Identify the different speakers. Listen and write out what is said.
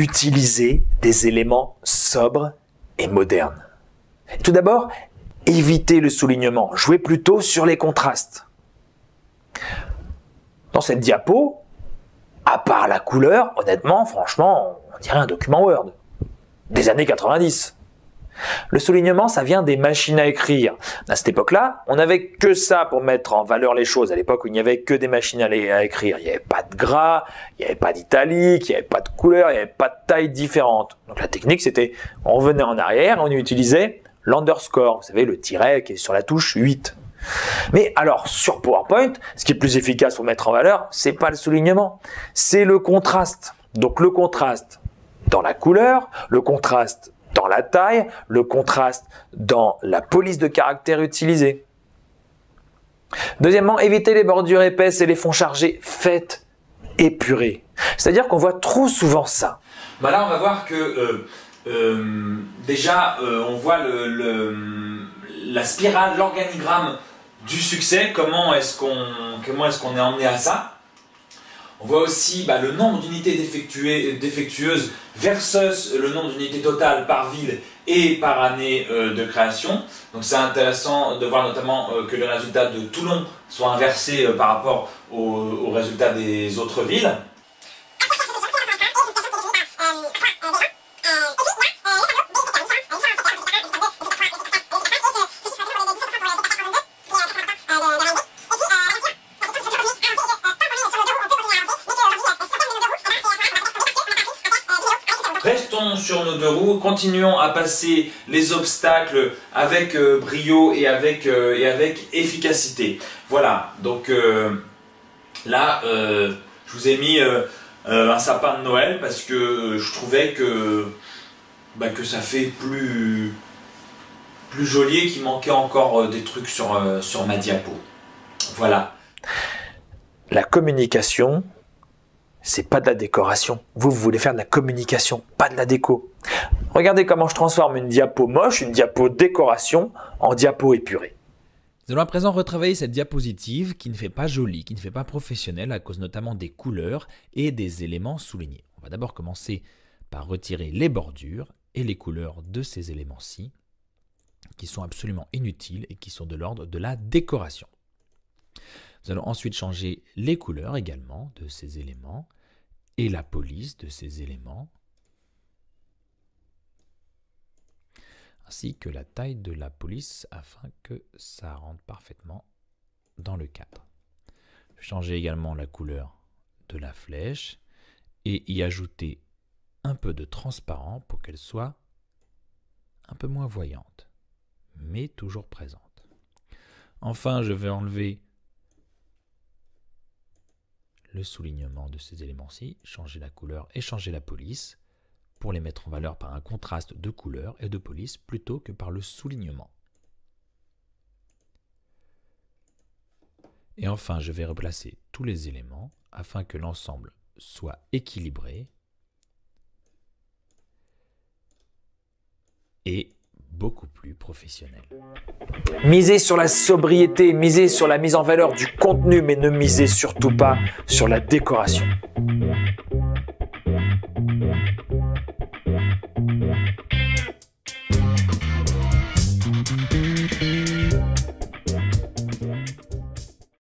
Speaker 1: Utilisez des éléments sobres et modernes. Tout d'abord, évitez le soulignement. Jouez plutôt sur les contrastes. Dans cette diapo, à part la couleur, honnêtement, franchement, on dirait un document Word des années 90. Le soulignement, ça vient des machines à écrire. À cette époque-là, on n'avait que ça pour mettre en valeur les choses. À l'époque où il n'y avait que des machines à écrire. Il n'y avait pas de gras, il n'y avait pas d'italique, il n'y avait pas de couleur, il n'y avait pas de taille différente. Donc la technique, c'était, on revenait en arrière, on utilisait l'underscore. Vous savez, le tiret qui est sur la touche 8. Mais alors, sur PowerPoint, ce qui est plus efficace pour mettre en valeur, c'est pas le soulignement, c'est le contraste. Donc le contraste dans la couleur, le contraste dans la taille, le contraste dans la police de caractère utilisée. Deuxièmement, évitez les bordures épaisses et les fonds chargés, faites épurés. C'est-à-dire qu'on voit trop souvent ça.
Speaker 2: Bah là, on va voir que déjà, on voit la spirale, l'organigramme du succès, comment est-ce qu'on est emmené à ça. On voit aussi le nombre d'unités défectueuses versus le nombre d'unités totales par ville et par année de création. Donc c'est intéressant de voir notamment que le résultat de Toulon soit inversé par rapport au résultat des autres villes. Restons sur nos deux roues, continuons à passer les obstacles avec brio et avec efficacité. Voilà, donc là, je vous ai mis un sapin de Noël parce que je trouvais que ça fait plus joli et qu'il manquait encore des trucs sur ma diapo. Voilà.
Speaker 1: La communication, c'est pas de la décoration. Vous voulez faire de la communication, pas de la déco. Regardez comment je transforme une diapo moche, une diapo décoration, en diapo épurée.
Speaker 3: Nous allons à présent retravailler cette diapositive qui ne fait pas jolie, qui ne fait pas professionnelle à cause notamment des couleurs et des éléments soulignés. On va d'abord commencer par retirer les bordures et les couleurs de ces éléments-ci qui sont absolument inutiles et qui sont de l'ordre de la décoration. Nous allons ensuite changer les couleurs également de ces éléments et la police de ces éléments, ainsi que la taille de la police afin que ça rentre parfaitement dans le cadre. Changer également la couleur de la flèche et y ajouter un peu de transparent pour qu'elle soit un peu moins voyante, mais toujours présente. Enfin, je vais enlever le soulignement de ces éléments-ci, changer la couleur et changer la police pour les mettre en valeur par un contraste de couleur et de police plutôt que par le soulignement. Et enfin, je vais replacer tous les éléments afin que l'ensemble soit équilibré et beaucoup plus professionnel.
Speaker 1: Misez sur la sobriété, misez sur la mise en valeur du contenu, mais ne misez surtout pas sur la décoration.